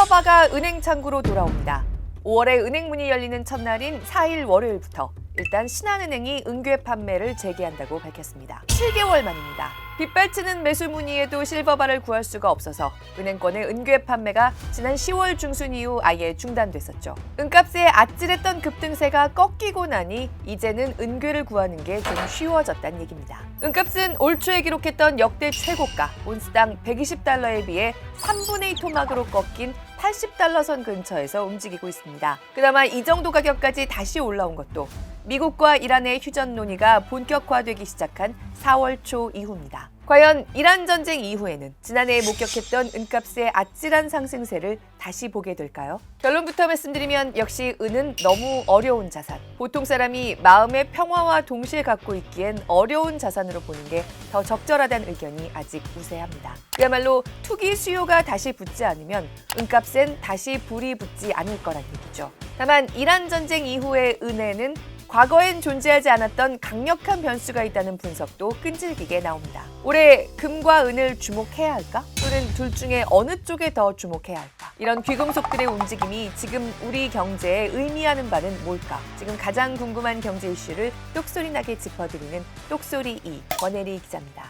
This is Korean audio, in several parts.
실버바가 은행 창구로 돌아옵니다. 5월에 은행 문이 열리는 첫날인 4일 월요일부터 일단 신한은행이 은괴 판매를 재개한다고 밝혔습니다. 7개월 만입니다. 빗발치는 매수 문의에도 실버바를 구할 수가 없어서 은행권의 은괴 판매가 지난 10월 중순 이후 아예 중단됐었죠. 은값의 아찔했던 급등세가 꺾이고 나니 이제는 은괴를 구하는 게 좀 쉬워졌다는 얘기입니다. 은값은 올 초에 기록했던 역대 최고가 온스당 120달러에 비해 3분의 2 토막으로 꺾인 80달러 선 근처에서 움직이고 있습니다. 그나마 이 정도 가격까지 다시 올라온 것도 미국과 이란의 휴전 논의가 본격화되기 시작한 4월 초 이후입니다. 과연 이란 전쟁 이후에는 지난해 목격했던 은값의 아찔한 상승세를 다시 보게 될까요? 결론부터 말씀드리면 역시 은은 너무 어려운 자산. 보통 사람이 마음의 평화와 동시에 갖고 있기엔 어려운 자산으로 보는 게 더 적절하다는 의견이 아직 우세합니다. 그야말로 투기 수요가 다시 붙지 않으면 은값엔 다시 불이 붙지 않을 거란 얘기죠. 다만 이란 전쟁 이후의 은에는 과거엔 존재하지 않았던 강력한 변수가 있다는 분석도 끈질기게 나옵니다. 올해 금과 은을 주목해야 할까? 또는 둘 중에 어느 쪽에 더 주목해야 할까? 이런 귀금속들의 움직임이 지금 우리 경제에 의미하는 바는 뭘까? 지금 가장 궁금한 경제 이슈를 똑소리나게 짚어드리는 똑소리 2 권혜리 기자입니다.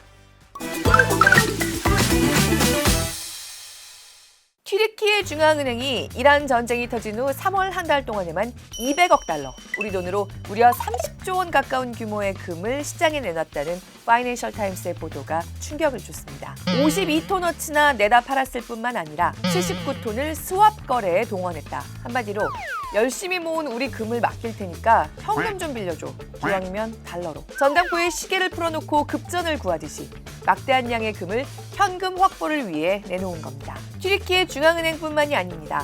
튀르키예 중앙은행이 이란 전쟁이 터진 후 3월 한 달 동안에만 200억 달러, 우리 돈으로 무려 30조 원 가까운 규모의 금을 시장에 내놨다는 파이낸셜 타임스의 보도가 충격을 줬습니다. 52톤어치나 내다 팔았을 뿐만 아니라 79톤을 스왑 거래에 동원했다. 한마디로 열심히 모은 우리 금을 맡길 테니까 현금 좀 빌려줘. 기왕이면 달러로. 전당포에 시계를 풀어놓고 급전을 구하듯이 막대한 양의 금을 현금 확보를 위해 내놓은 겁니다. 튀르키예 중앙은행뿐만이 아닙니다.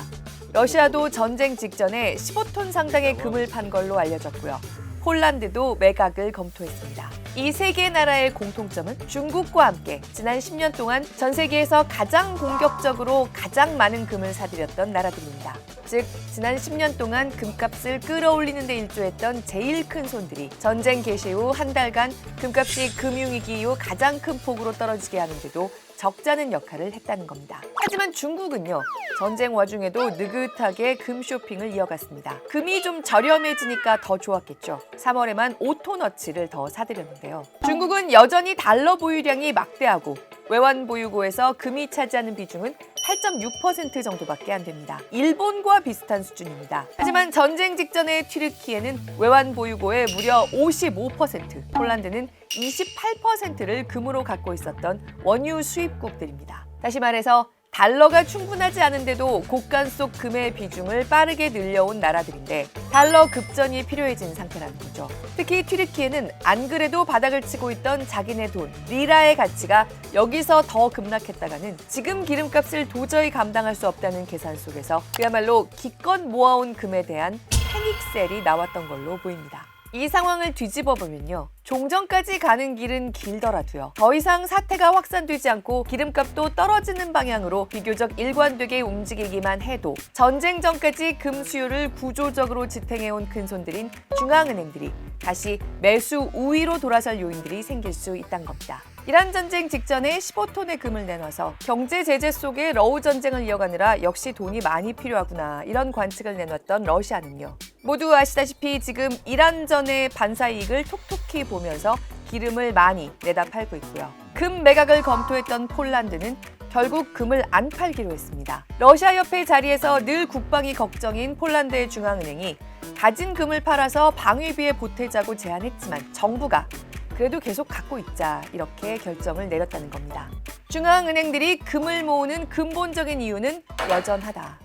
러시아도 전쟁 직전에 15톤 상당의 금을 판 걸로 알려졌고요. 폴란드도 매각을 검토했습니다. 이 세 개 나라의 공통점은 중국과 함께 지난 10년 동안 전 세계에서 가장 공격적으로 가장 많은 금을 사들였던 나라들입니다. 즉, 지난 10년 동안 금값을 끌어올리는 데 일조했던 제일 큰 손들이 전쟁 개시 후 한 달간 금값이 금융위기 이후 가장 큰 폭으로 떨어지게 하는데도 적잖은 역할을 했다는 겁니다. 하지만 중국은요, 전쟁 와중에도 느긋하게 금 쇼핑을 이어갔습니다. 금이 좀 저렴해지니까 더 좋았겠죠. 3월에만 5톤어치를 더 사들였는데요. 중국은 여전히 달러 보유량이 막대하고 외환 보유고에서 금이 차지하는 비중은 8.6% 정도밖에 안 됩니다. 일본과 비슷한 수준입니다. 하지만 전쟁 직전의 튀르키예는 외환 보유고의 무려 55%, 폴란드는 28%를 금으로 갖고 있었던 원유 수입국들입니다. 다시 말해서 달러가 충분하지 않은데도 곳간 속 금의 비중을 빠르게 늘려온 나라들인데 달러 급전이 필요해진 상태라는 거죠. 특히 튀르키예는 안 그래도 바닥을 치고 있던 자기네 돈, 리라의 가치가 여기서 더 급락했다가는 지금 기름값을 도저히 감당할 수 없다는 계산 속에서 그야말로 기껏 모아온 금에 대한 패닉셀이 나왔던 걸로 보입니다. 이 상황을 뒤집어 보면요, 종전까지 가는 길은 길더라도요, 더 이상 사태가 확산되지 않고 기름값도 떨어지는 방향으로 비교적 일관되게 움직이기만 해도 전쟁 전까지 금 수요를 구조적으로 지탱해온 큰손들인 중앙은행들이 다시 매수 우위로 돌아설 요인들이 생길 수 있다는 겁니다. 이란 전쟁 직전에 15톤의 금을 내놔서 경제 제재 속에 러우 전쟁을 이어가느라 역시 돈이 많이 필요하구나, 이런 관측을 내놨던 러시아는요, 모두 아시다시피 지금 이란전의 반사 이익을 톡톡히 보면서 기름을 많이 내다 팔고 있고요. 금 매각을 검토했던 폴란드는 결국 금을 안 팔기로 했습니다. 러시아 협회 자리에서 늘 국방이 걱정인 폴란드의 중앙은행이 가진 금을 팔아서 방위비에 보태자고 제안했지만 정부가 그래도 계속 갖고 있자, 이렇게 결정을 내렸다는 겁니다. 중앙은행들이 금을 모으는 근본적인 이유는 여전하다.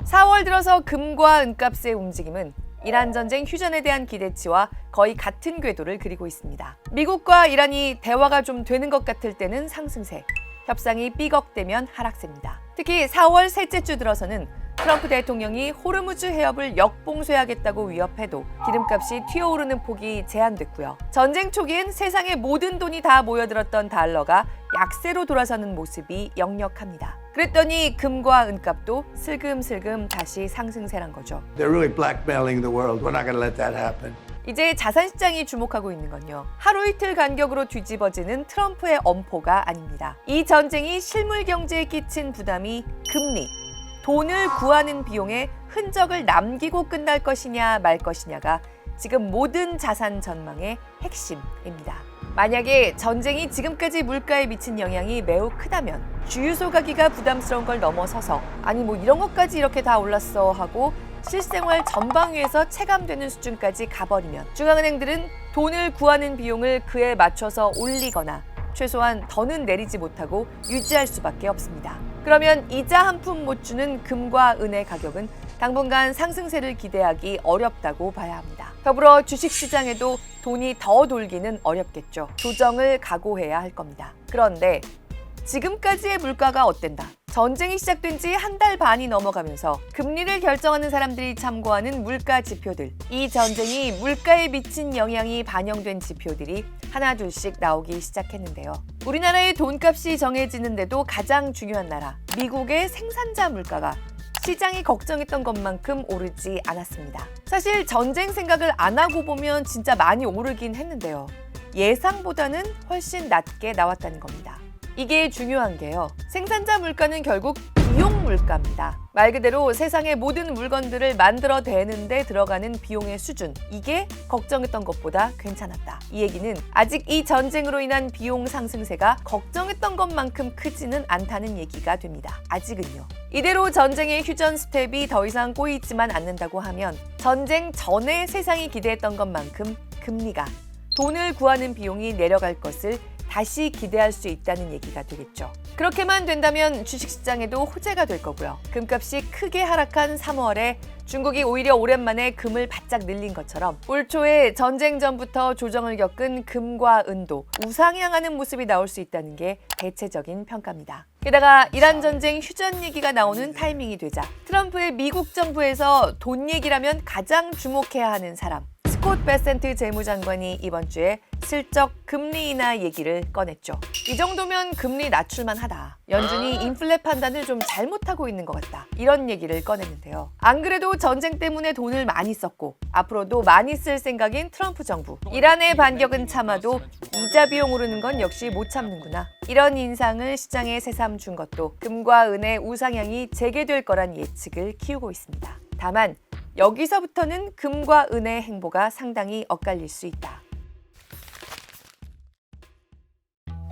4월 들어서 금과 은값의 움직임은 이란 전쟁 휴전에 대한 기대치와 거의 같은 궤도를 그리고 있습니다. 미국과 이란이 대화가 좀 되는 것 같을 때는 상승세, 협상이 삐걱대면 하락세입니다. 특히 4월 셋째 주 들어서는 트럼프 대통령이 호르무즈 해협을 역봉쇄하겠다고 위협해도 기름값이 튀어오르는 폭이 제한됐고요. 전쟁 초기엔 세상의 모든 돈이 다 모여들었던 달러가 약세로 돌아서는 모습이 역력합니다. 그랬더니 금과 은값도 슬금슬금 다시 상승세란 거죠. They're really blackmailing the world. We're not going to let that happen. 이제 자산시장이 주목하고 있는 건요, 하루 이틀 간격으로 뒤집어지는 트럼프의 엄포가 아닙니다. 이 전쟁이 실물 경제에 끼친 부담이 금리, 돈을 구하는 비용에 흔적을 남기고 끝날 것이냐 말 것이냐가 지금 모든 자산 전망의 핵심입니다. 만약에 전쟁이 지금까지 물가에 미친 영향이 매우 크다면 주유소 가기가 부담스러운 걸 넘어서서 아니 뭐 이런 것까지 이렇게 다 올랐어 하고 실생활 전방 위에서 체감되는 수준까지 가버리면 중앙은행들은 돈을 구하는 비용을 그에 맞춰서 올리거나 최소한 더는 내리지 못하고 유지할 수밖에 없습니다. 그러면 이자 한 푼 못 주는 금과 은의 가격은 당분간 상승세를 기대하기 어렵다고 봐야 합니다. 더불어 주식시장에도 돈이 더 돌기는 어렵겠죠. 조정을 각오해야 할 겁니다. 그런데 지금까지의 물가가 어땠다? 전쟁이 시작된 지 한 달 반이 넘어가면서 금리를 결정하는 사람들이 참고하는 물가 지표들, 이 전쟁이 물가에 미친 영향이 반영된 지표들이 하나둘씩 나오기 시작했는데요. 우리나라의 돈값이 정해지는데도 가장 중요한 나라, 미국의 생산자 물가가 시장이 걱정했던 것만큼 오르지 않았습니다. 사실 전쟁 생각을 안 하고 보면 진짜 많이 오르긴 했는데요. 예상보다는 훨씬 낮게 나왔다는 겁니다. 이게 중요한 게요, 생산자 물가는 결국 비용 물가입니다. 말 그대로 세상의 모든 물건들을 만들어내는데 들어가는 비용의 수준, 이게 걱정했던 것보다 괜찮았다. 이 얘기는 아직 이 전쟁으로 인한 비용 상승세가 걱정했던 것만큼 크지는 않다는 얘기가 됩니다. 아직은요. 이대로 전쟁의 휴전 스텝이 더 이상 꼬이지만 않는다고 하면 전쟁 전에 세상이 기대했던 것만큼 금리가, 돈을 구하는 비용이 내려갈 것을 다시 기대할 수 있다는 얘기가 되겠죠. 그렇게만 된다면 주식시장에도 호재가 될 거고요. 금값이 크게 하락한 3월에 중국이 오히려 오랜만에 금을 바짝 늘린 것처럼 올 초에 전쟁 전부터 조정을 겪은 금과 은도 우상향하는 모습이 나올 수 있다는 게 대체적인 평가입니다. 게다가 이란 전쟁 휴전 얘기가 나오는 타이밍이 되자 트럼프의 미국 정부에서 돈 얘기라면 가장 주목해야 하는 사람, 스콧 베센트 재무장관이 이번 주에 슬쩍 금리 인하 얘기를 꺼냈죠. 이 정도면 금리 낮출만 하다. 연준이 인플레 판단을 좀 잘못하고 있는 것 같다. 이런 얘기를 꺼냈는데요. 안 그래도 전쟁 때문에 돈을 많이 썼고 앞으로도 많이 쓸 생각인 트럼프 정부. 이란의 반격은 참아도 이자 비용 오르는 건 역시 못 참는구나. 이런 인상을 시장에 새삼 준 것도 금과 은의 우상향이 재개될 거란 예측을 키우고 있습니다. 다만 여기서부터는 금과 은의 행보가 상당히 엇갈릴 수 있다.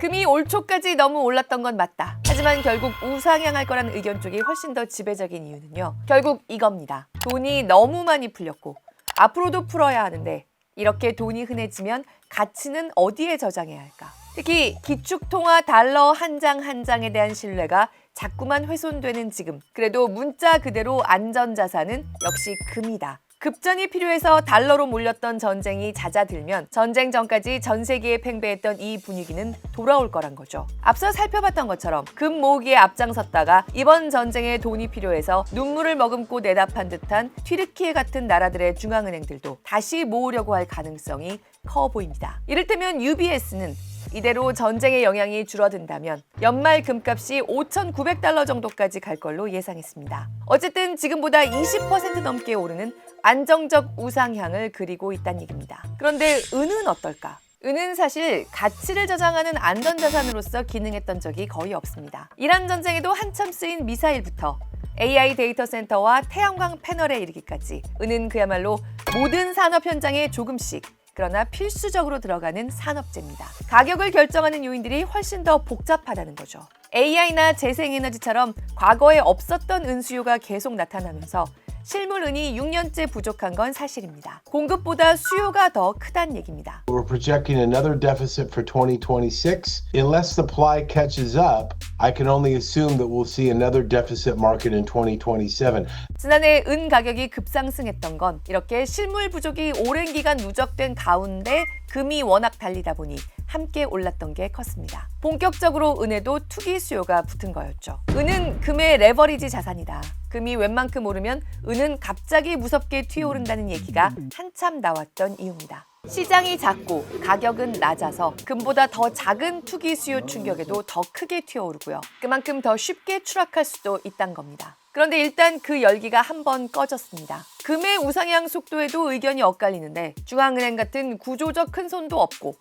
금이 올 초까지 너무 올랐던 건 맞다. 하지만 결국 우상향할 거란 의견 쪽이 훨씬 더 지배적인 이유는요, 결국 이겁니다. 돈이 너무 많이 풀렸고 앞으로도 풀어야 하는데 이렇게 돈이 흔해지면 가치는 어디에 저장해야 할까? 특히 기축통화 달러 한 장 한 장에 대한 신뢰가 자꾸만 훼손되는 지금, 그래도 문자 그대로 안전자산은 역시 금이다. 급전이 필요해서 달러로 몰렸던 전쟁이 잦아들면 전쟁 전까지 전 세계에 팽배했던 이 분위기는 돌아올 거란 거죠. 앞서 살펴봤던 것처럼 금 모으기에 앞장섰다가 이번 전쟁에 돈이 필요해서 눈물을 머금고 내다판 듯한 튀르키예 같은 나라들의 중앙은행들도 다시 모으려고 할 가능성이 커 보입니다. 이를테면 UBS는 이대로 전쟁의 영향이 줄어든다면 연말 금값이 5,900달러 정도까지 갈 걸로 예상했습니다. 어쨌든 지금보다 20% 넘게 오르는 안정적 우상향을 그리고 있다는 얘기입니다. 그런데 은은 어떨까? 은은 사실 가치를 저장하는 안전자산으로서 기능했던 적이 거의 없습니다. 이란 전쟁에도 한참 쓰인 미사일부터 AI 데이터 센터와 태양광 패널에 이르기까지 은은 그야말로 모든 산업 현장에 조금씩, 그러나 필수적으로 들어가는 산업재입니다. 가격을 결정하는 요인들이 훨씬 더 복잡하다는 거죠. AI나 재생에너지처럼 과거에 없었던 은 수요가 계속 나타나면서 실물 은이 6년째 부족한 건 사실입니다. 공급보다 수요가 더 크다는 얘기입니다. We're projecting another deficit for 2026. Unless supply catches up, I can only assume that we'll see another deficit market in 2027. 지난해 은 가격이 급상승했던 건 이렇게 실물 부족이 오랜 기간 누적된 가운데 금이 워낙 달리다 보니 함께 올랐던 게 컸습니다. 본격적으로 은에도 투기 수요가 붙은 거였죠. 은은 금의 레버리지 자산이다. 금이 웬만큼 오르면 은은 갑자기 무섭게 튀어오른다는 얘기가 한참 나왔던 이유입니다. 시장이 작고 가격은 낮아서 금보다 더 작은 투기 수요 충격에도 더 크게 튀어오르고요. 그만큼 더 쉽게 추락할 수도 있다는 겁니다. 그런데 일단 그 열기가 한번 꺼졌습니다. 금의 우상향 속도에도 의견이 엇갈리는데 중앙은행 같은 구조적 큰손도 없고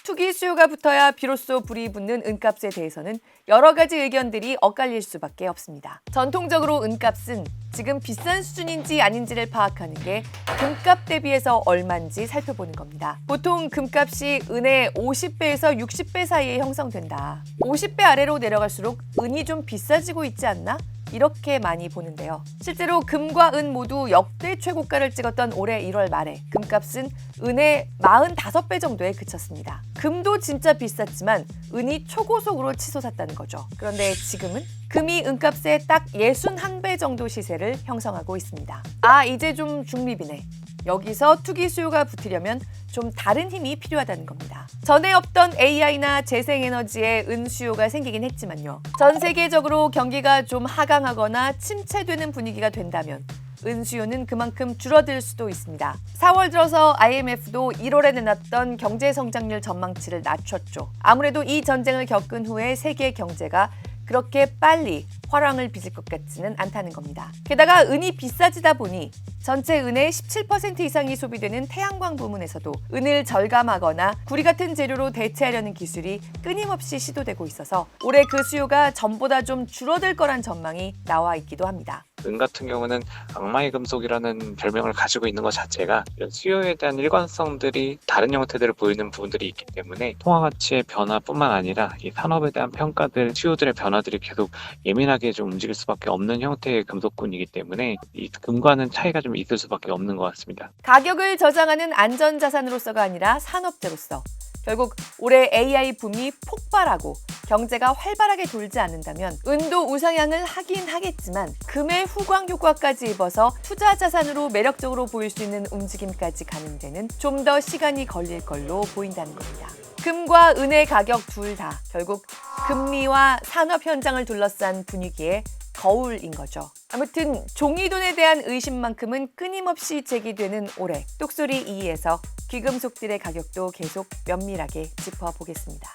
투기 수요가 붙어야 비로소 불이 붙는 은값에 대해서는 여러 가지 의견들이 엇갈릴 수밖에 없습니다. 전통적으로 은값은 지금 비싼 수준인지 아닌지를 파악하는 게 금값 대비해서 얼마인지 살펴보는 겁니다. 보통 금값이 은의 50배에서 60배 사이에 형성된다. 50배 아래로 내려갈수록 은이 좀 비싸지고 있지 않나? 이렇게 많이 보는데요. 실제로 금과 은 모두 역대 최고가를 찍었던 올해 1월 말에 금값은 은의 45배 정도에 그쳤습니다. 금도 진짜 비쌌지만 은이 초고속으로 치솟았다는 거죠. 그런데 지금은 금이 은값의 딱 61배 정도 시세를 형성하고 있습니다. 이제 좀 중립이네. 여기서 투기 수요가 붙으려면 좀 다른 힘이 필요하다는 겁니다. 전에 없던 AI나 재생에너지의 은 수요가 생기긴 했지만요. 전 세계적으로 경기가 좀 하강하거나 침체되는 분위기가 된다면 은 수요는 그만큼 줄어들 수도 있습니다. 4월 들어서 IMF도 1월에 내놨던 경제 성장률 전망치를 낮췄죠. 아무래도 이 전쟁을 겪은 후에 세계 경제가 그렇게 빨리 화랑을 빚을 것 같지는 않다는 겁니다. 게다가 은이 비싸지다 보니 전체 은의 17% 이상이 소비되는 태양광 부문에서도 은을 절감하거나 구리 같은 재료로 대체하려는 기술이 끊임없이 시도되고 있어서 올해 그 수요가 전보다 좀 줄어들 거란 전망이 나와 있기도 합니다. 은 같은 경우는 악마의 금속이라는 별명을 가지고 있는 것 자체가 이런 수요에 대한 일관성들이 다른 형태들을 보이는 부분들이 있기 때문에 통화 가치의 변화뿐만 아니라 이 산업에 대한 평가들, 수요들의 변화들이 계속 예민하게 좀 움직일 수밖에 없는 형태의 금속군이기 때문에 이 금과는 차이가 좀 있을 수밖에 없는 것 같습니다. 가격을 저장하는 안전자산으로서가 아니라 산업재로서 결국 올해 AI 붐이 폭발하고 경제가 활발하게 돌지 않는다면 은도 우상향을 하긴 하겠지만 금의 후광 효과까지 입어서 투자 자산으로 매력적으로 보일 수 있는 움직임까지 가는 데는 좀 더 시간이 걸릴 걸로 보인다는 겁니다. 금과 은의 가격 둘 다 결국 금리와 산업 현장을 둘러싼 분위기의 거울인 거죠. 아무튼 종이돈에 대한 의심만큼은 끊임없이 제기되는 올해 똑소리 2에서 귀금속들의 가격도 계속 면밀하게 짚어보겠습니다.